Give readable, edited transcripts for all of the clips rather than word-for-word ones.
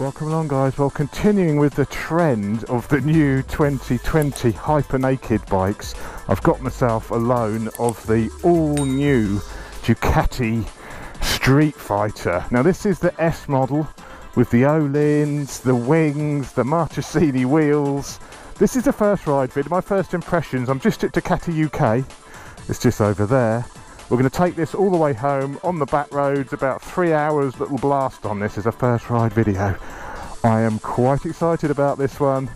Welcome along, guys. Well, continuing with the trend of the new 2020 hyper naked bikes, I've got myself a loan of the all new Ducati Streetfighter. Now this is the S model with the O-lins, the wings, the Marchesini wheels. This is the first ride vid, my first impressions. I'm just at Ducati UK, it's just over there. We're going to take this all the way home on the back roads, about 3 hours little blast on this as a first ride video. I am quite excited about this one.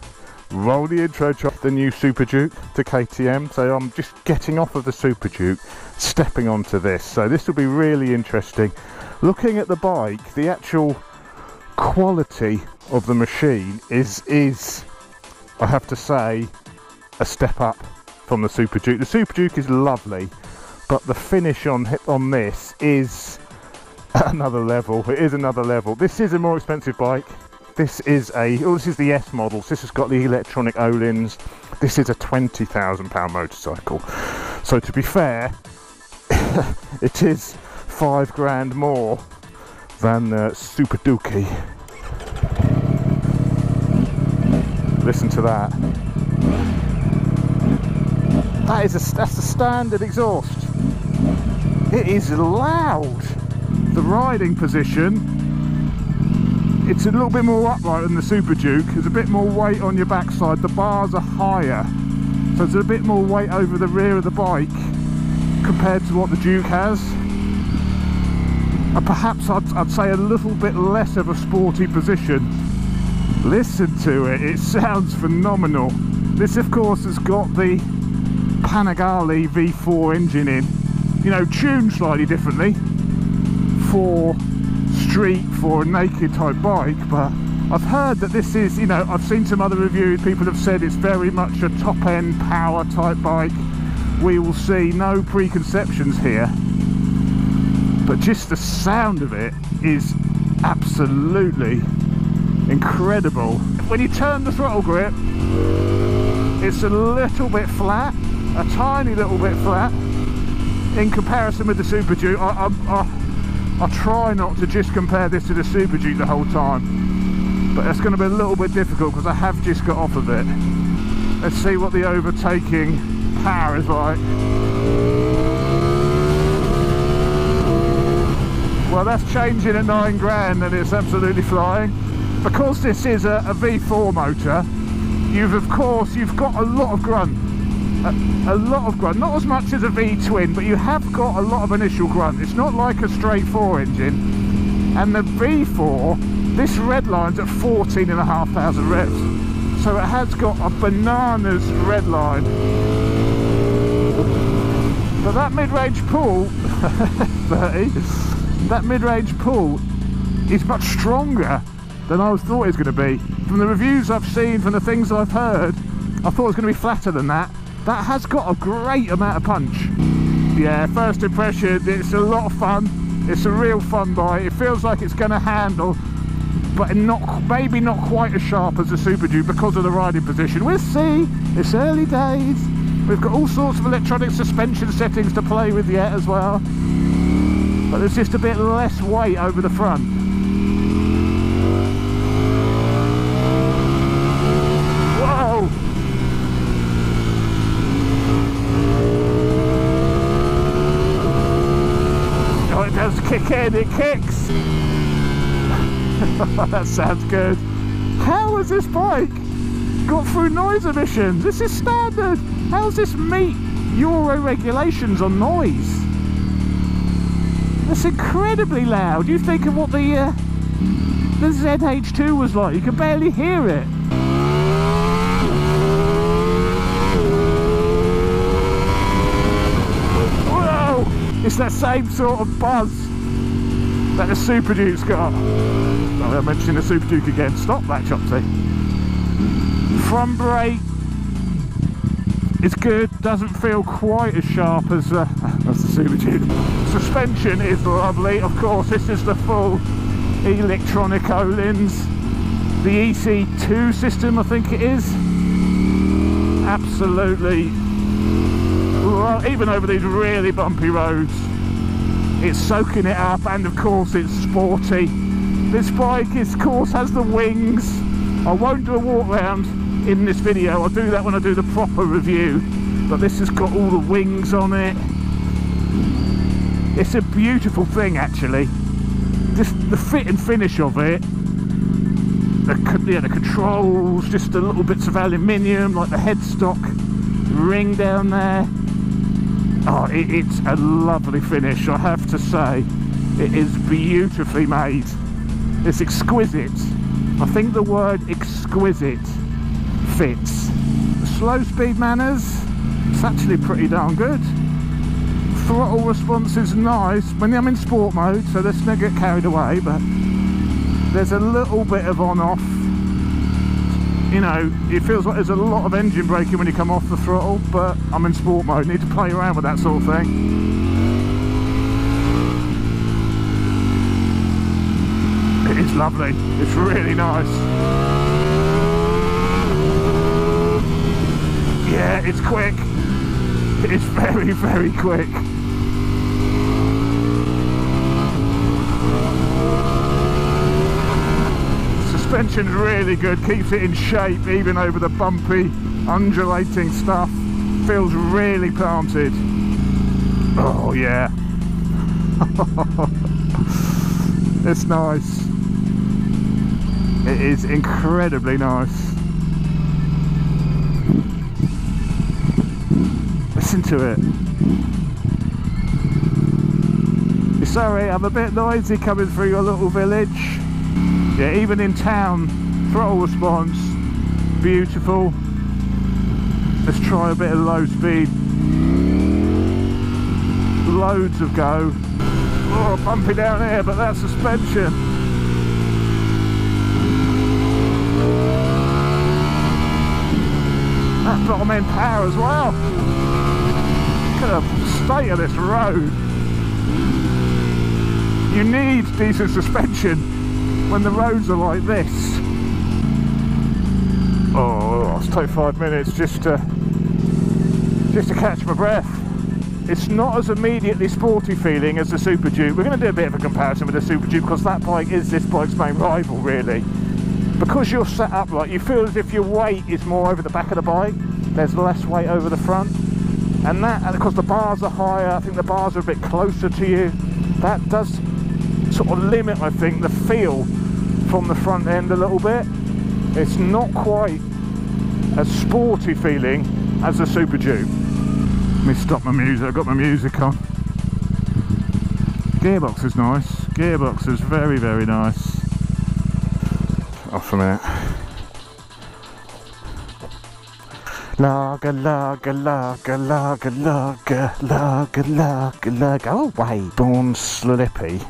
Roll the intro, the new Super Duke to KTM. So I'm just getting off of the Super Duke, stepping onto this. So this will be really interesting. Looking at the bike, the actual quality of the machine is I have to say, a step up from the Super Duke. The Super Duke is lovely, but the finish on this is another level. It is another level. This is a more expensive bike. This is the S model. So this has got the electronic O-lins. This is a £20,000 motorcycle. So to be fair, it is 5 grand more than the Super Duke. Listen to that. That's the standard exhaust. It is loud. The riding position, it's a little bit more upright than the Super Duke. There's a bit more weight on your backside. The bars are higher, so there's a bit more weight over the rear of the bike compared to what the Duke has. And perhaps I'd say a little bit less of a sporty position. Listen to it, it sounds phenomenal. This of course has got the Panigale V4 engine in, you know, tuned slightly differently for street, for a naked type bike. But I've heard that this is, you know, I've seen some other reviews, people have said it's very much a top end power type bike. We will see, no preconceptions here, but just the sound of it is absolutely incredible. When you turn the throttle grip, it's a little bit flat, a tiny little bit flat in comparison with the Super Duke. I try not to just compare this to the Super Duke the whole time, but that's going to be a little bit difficult because I have just got off of it. Let's see what the overtaking power is like. Well, that's changing at 9 grand and it's absolutely flying. Because this is a V4 motor, you've got a lot of grunt. A lot of grunt, not as much as a V-twin, but you have got a lot of initial grunt. It's not like a straight 4 engine. And the V4, this red line's at 14,500 revs. So it has got a bananas red line. But that mid-range pull, 30, that mid-range pull is much stronger than I thought it was going to be. From the reviews I've seen, from the things I've heard, I thought it was going to be flatter than that. That has got a great amount of punch. Yeah, first impression, it's a lot of fun. It's a real fun bike. It feels like it's going to handle, but maybe not quite as sharp as the Super Duke because of the riding position. We'll see. It's early days. We've got all sorts of electronic suspension settings to play with yet as well. But there's just a bit less weight over the front. Kick in, it kicks. That sounds good. How has this bike got through noise emissions? This is standard. How does this meet Euro regulations on noise? That's incredibly loud. You think of what the ZH2 was like, you can barely hear it. Whoa! It's that same sort of buzz that the Super Duke's got. Oh, I'm mentioning the Super Duke again. Stop that, Chopsy. Front brake is good. Doesn't feel quite as sharp as the Super Duke. Suspension is lovely. Of course, this is the full electronic O-lins. The EC2 system, I think it is. Absolutely. Well, even over these really bumpy roads, it's soaking it up, and of course it's sporty. This bike, of course, has the wings. I won't do a walk round in this video. I'll do that when I do the proper review. But this has got all the wings on it. It's a beautiful thing, actually. Just the fit and finish of it. The controls, just the little bits of aluminium, like the headstock ring down there. Oh, it's a lovely finish, I have to say. It is beautifully made. It's exquisite. I think the word exquisite fits. The slow speed manners, it's actually pretty darn good. Throttle response is nice when I'm in sport mode, so let's not get carried away, but there's a little bit of on-off. You know, it feels like there's a lot of engine braking when you come off the throttle, but I'm in sport mode, need to play around with that sort of thing. It is lovely, it's really nice. Yeah, it's quick. It's very, very quick. Suspension's really good, keeps it in shape even over the bumpy, undulating stuff. Feels really planted. Oh yeah. It's nice. It is incredibly nice. Listen to it. Sorry, I'm a bit noisy coming through your little village. Yeah, even in town, throttle response, beautiful. Let's try a bit of low speed. Loads of go. Oh, bumpy down here, but that's suspension. That bottom end power as well. Look at the state of this road. You need decent suspension when the roads are like this. Oh, it's take 5 minutes just to catch my breath. It's not as immediately sporty feeling as the Super Duke. We're going to do a bit of a comparison with the Super Duke because that bike is this bike's main rival, really. Because you're set up like, you feel as if your weight is more over the back of the bike. There's less weight over the front. And because the bars are higher, I think the bars are a bit closer to you. That does sort of limit, I think, the feel from the front end a little bit. It's not quite as sporty feeling as the Super Duke. Let me stop my music, I've got my music on. Gearbox is nice, gearbox is very, very nice. Off a minute. Lager, lager, lager, lager, lager, lager, lager, lager. Go away. Born slippy.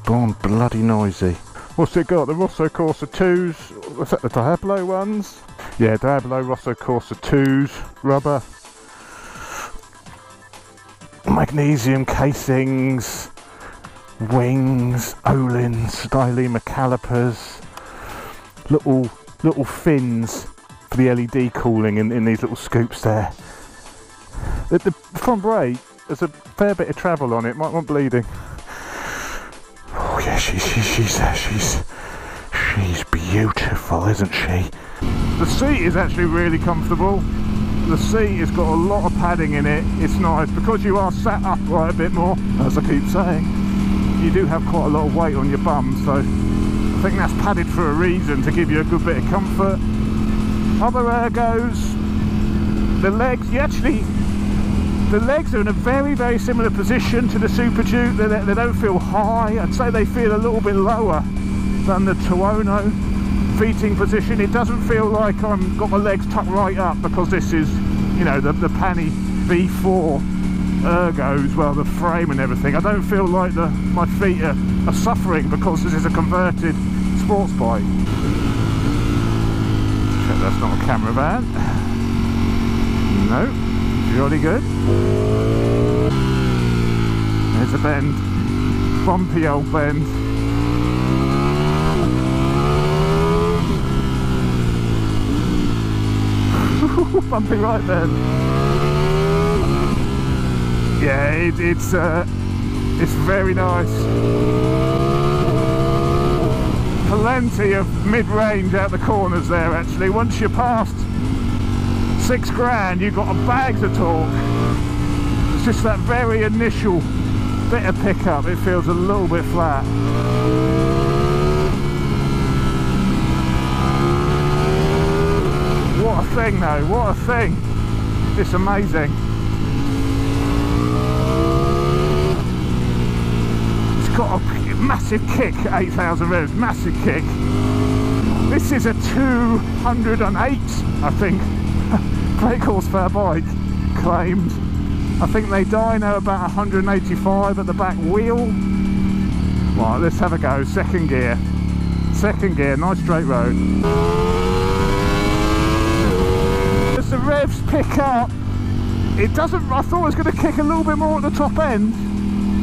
Born bloody noisy. What's it got? The Rosso Corsa 2s. What's that, the Diablo ones? Yeah, Diablo Rosso Corsa 2s. Rubber. Magnesium casings. Wings. Öhlins. Dyleema calipers. Little fins for the LED cooling in these little scoops there. The front brake, there's a fair bit of travel on it. Might want bleeding. Oh yeah, she's beautiful, isn't she? The seat is actually really comfortable. The seat has got a lot of padding in it. It's nice because you are sat upright a bit more, as I keep saying. You do have quite a lot of weight on your bum, so I think that's padded for a reason, to give you a good bit of comfort. Other ergos, the legs, the legs are in a very, very similar position to the Super Duke. They don't feel high. I'd say they feel a little bit lower than the Tuono feeting position. It doesn't feel like I've got my legs tucked right up, because this is, you know, the Pani V4 ergos, well, the frame and everything. I don't feel like my feet are suffering because this is a converted sports bike. Check that's not a camera van. No. Jolly good. There's a bend. Bumpy old bend. Bumpy right bend. Yeah, it's very nice. plenty of mid-range out the corners there actually. Once you're past 6 grand, you've got a bags of torque. It's just that very initial bit of pickup, it feels a little bit flat. What a thing though, what a thing. It's amazing. It's got a massive kick, 8,000 revs, massive kick. This is a 208, I think, brake horsepower bike, claimed. I think they dyno about 185 at the back wheel. Right, let's have a go. Second gear, nice straight road. As the revs pick up, it doesn't, I thought it was going to kick a little bit more at the top end.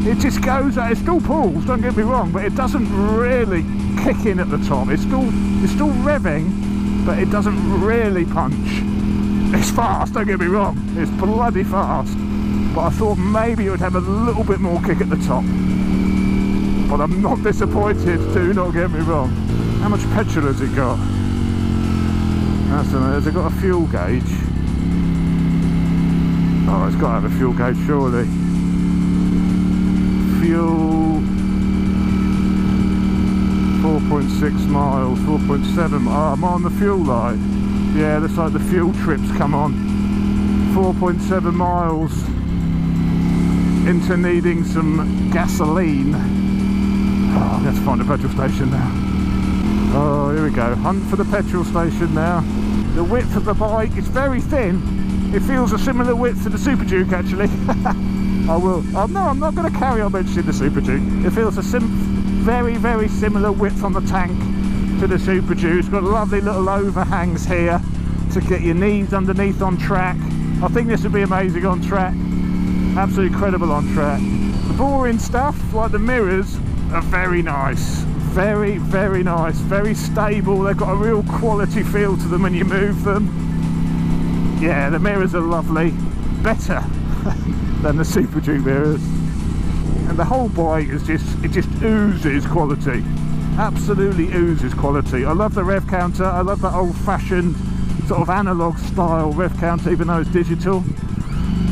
It just goes, it still pulls, don't get me wrong, but it doesn't really kick in at the top. It's still revving, but it doesn't really punch. It's fast, don't get me wrong, it's bloody fast. But I thought maybe it would have a little bit more kick at the top. But I'm not disappointed, do not get me wrong. How much petrol has it got? Has it got a fuel gauge? Oh, it's got to have a fuel gauge surely. Fuel 4.6 miles, 4.7. Oh, I'm on the fuel light. Yeah, looks like the fuel trips come on. 4.7 miles into needing some gasoline. Oh, I'm going to find a petrol station now. Oh, here we go. Hunt for the petrol station now. The width of the bike is very thin. It feels a similar width to the Super Duke actually. I will. Oh no, I'm not going to carry on mentioning the Super Duke. It feels a very, very similar width on the tank to the Super Duke. It's got lovely little overhangs here to get your knees underneath on track. I think this would be amazing on track. Absolutely incredible on track. The boring stuff, like the mirrors, are very nice. Very, very nice. Very stable. They've got a real quality feel to them when you move them. Yeah, the mirrors are lovely. Better than the Super Duke mirrors. And the whole bike is just oozes quality. Absolutely oozes quality. I love the rev counter. I love that old-fashioned sort of analog style rev counter, even though it's digital.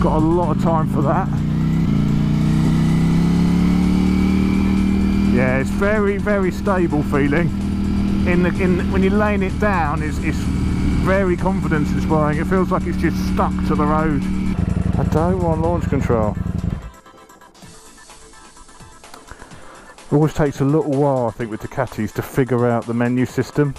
Got a lot of time for that. Yeah, it's very, very stable feeling. When you're laying it down, it's very confidence inspiring. It feels like it's just stuck to the road. I don't want launch control. It always takes a little while, I think, with Ducatis to figure out the menu system.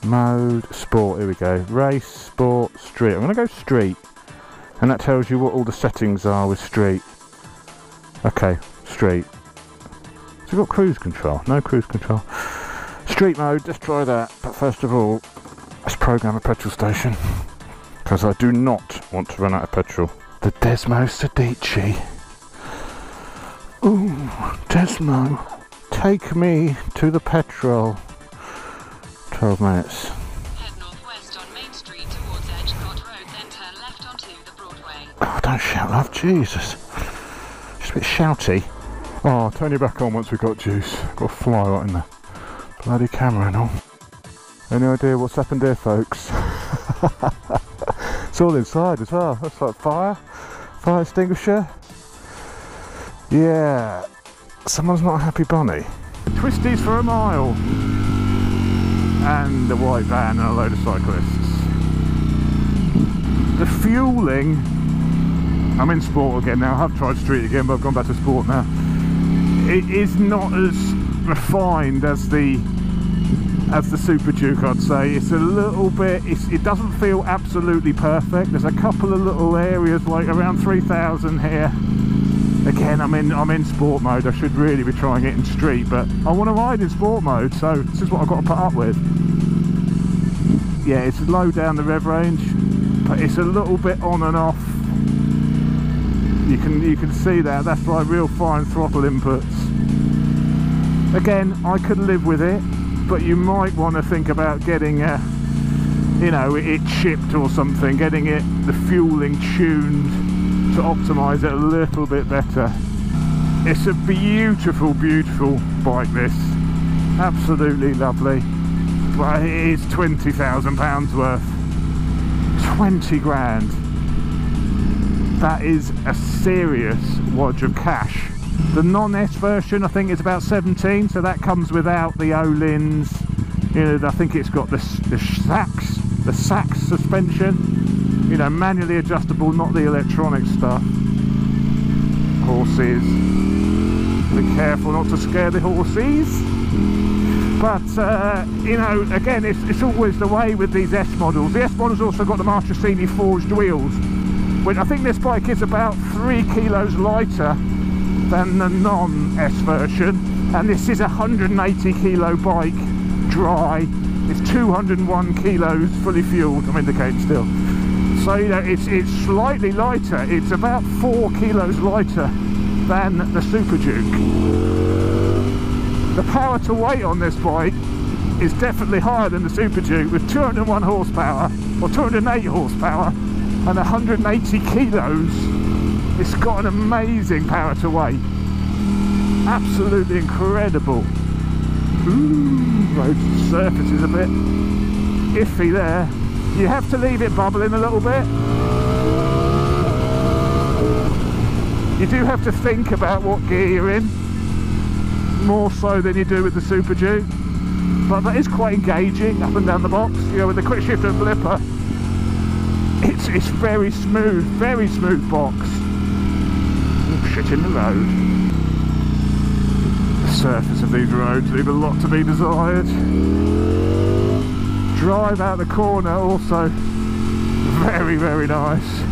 Mode, sport, here we go. Race, sport, street. I'm going to go street. And that tells you what all the settings are with street. Okay, street. So we've got cruise control. No cruise control. Street mode, let's try that. But first of all, let's program a petrol station. Because I do not want to run out of petrol. The Desmo Sedici. Ooh, Desmo, take me to the petrol. 12 minutes. Head northwest on Main Street towards Edgecott Road, then turn left onto the Broadway. Oh, don't shout, love, Jesus. Just a bit shouty. Oh, I'll turn you back on once we've got juice. Got a fly right in the bloody camera and all. Any idea what's happened here, folks? It's all inside as well. That's like fire extinguisher. Yeah, someone's not a happy bunny. Twisties for a mile. And the white van and a load of cyclists. The fueling, I'm in sport again now. I have tried street again, but I've gone back to sport now. It is not as refined as the Super Duke, I'd say. It's a little bit, it doesn't feel absolutely perfect. There's a couple of little areas, like around 3,000 here. Again, I'm in sport mode. I should really be trying it in street, but I want to ride in sport mode, so this is what I've got to put up with. Yeah, it's low down the rev range, but it's a little bit on and off. You can see that. That's like real fine throttle inputs. Again, I could live with it, but you might want to think about getting you know, it chipped or something, getting the fueling tuned to optimise it a little bit better. It's a beautiful, beautiful bike, this. Absolutely lovely. But it is £20,000 worth. 20 grand. That is a serious wodge of cash. The non-S version I think is about 17, so that comes without the O-lins. You know, I think it's got the sax suspension. You know, manually adjustable, not the electronic stuff. Horses. Be careful not to scare the horses. But you know, again, it's always the way with these S models. The S models also got the Marchesini forged wheels, which I think this bike is about 3 kilos lighter than the non-S version, and this is a 180 kilo bike dry. It's 201 kilos fully fueled. I'm indicating still. So you know, it's slightly lighter. It's about 4 kilos lighter than the Super Duke. The power to weight on this bike is definitely higher than the Super Duke, with 201 horsepower or 208 horsepower and 180 kilos. It's got an amazing power to weight. Absolutely incredible. Ooh, road surface is a bit iffy there. You have to leave it bubbling a little bit. You do have to think about what gear you're in, more so than you do with the Super Duke, but that is quite engaging up and down the box. You know, with the quick shift and flipper, it's very smooth box. Oh, shit in the road. The surface of these roads leave a lot to be desired. Drive out the corner also very, very nice.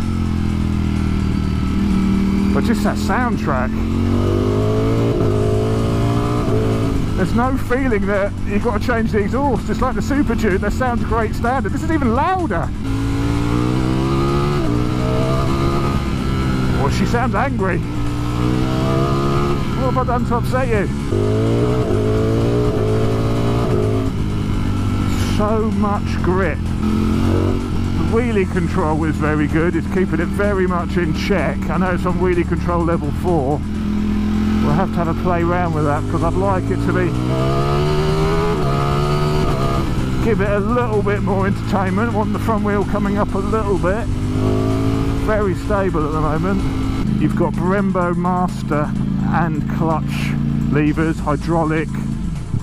But just that soundtrack, there's no feeling that you've got to change the exhaust. It's like the Super Duke, that sounds great standard. This is even louder. Well, she sounds angry. What have I done to upset you? So much grip. The wheelie control is very good. It's keeping it very much in check. I know it's on wheelie control level 4. We'll have to have a play around with that, because I'd like it to be, give it a little bit more entertainment. I want the front wheel coming up a little bit. Very stable at the moment. You've got Brembo master and clutch levers, hydraulic.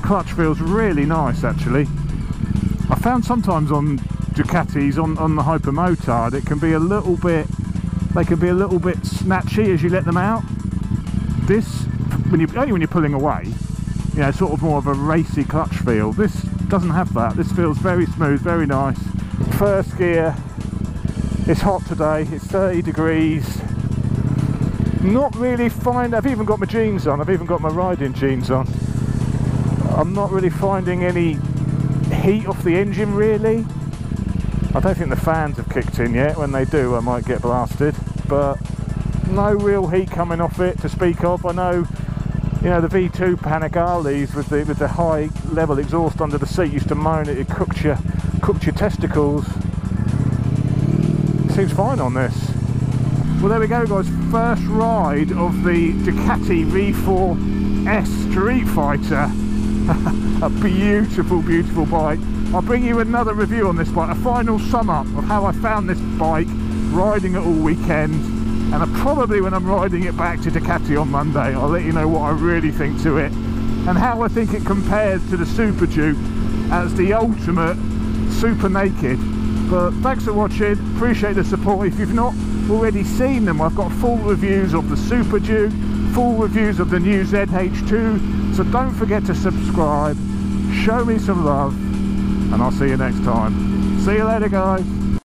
Clutch feels really nice actually. I found sometimes on Ducatis, on the Hypermotard, it can be a little bit, they can be a little bit snatchy as you let them out. This, only when you're pulling away, you know, sort of more of a racy clutch feel. This doesn't have that. This feels very smooth, very nice. First gear. It's hot today. It's 30 degrees. Not really fine. I've even got my jeans on. I've even got my riding jeans on. I'm not really finding any heat off the engine really. I don't think the fans have kicked in yet. When they do, I might get blasted. But no real heat coming off it to speak of. I know, you know, the V2 Panigales with the high level exhaust under the seat used to moan it cooked your testicles. It seems fine on this. Well, there we go guys, first ride of the Ducati V4 Streetfighter. A beautiful, beautiful bike. I'll bring you another review on this bike, a final sum up of how I found this bike, riding it all weekend. And probably when I'm riding it back to Ducati on Monday, I'll let you know what I really think to it and how I think it compares to the Super Duke as the ultimate super naked. But thanks for watching, appreciate the support. If you've not already seen them, I've got full reviews of the Super Duke, full reviews of the new ZH2, so don't forget to subscribe, show me some love, and I'll see you next time. See you later guys.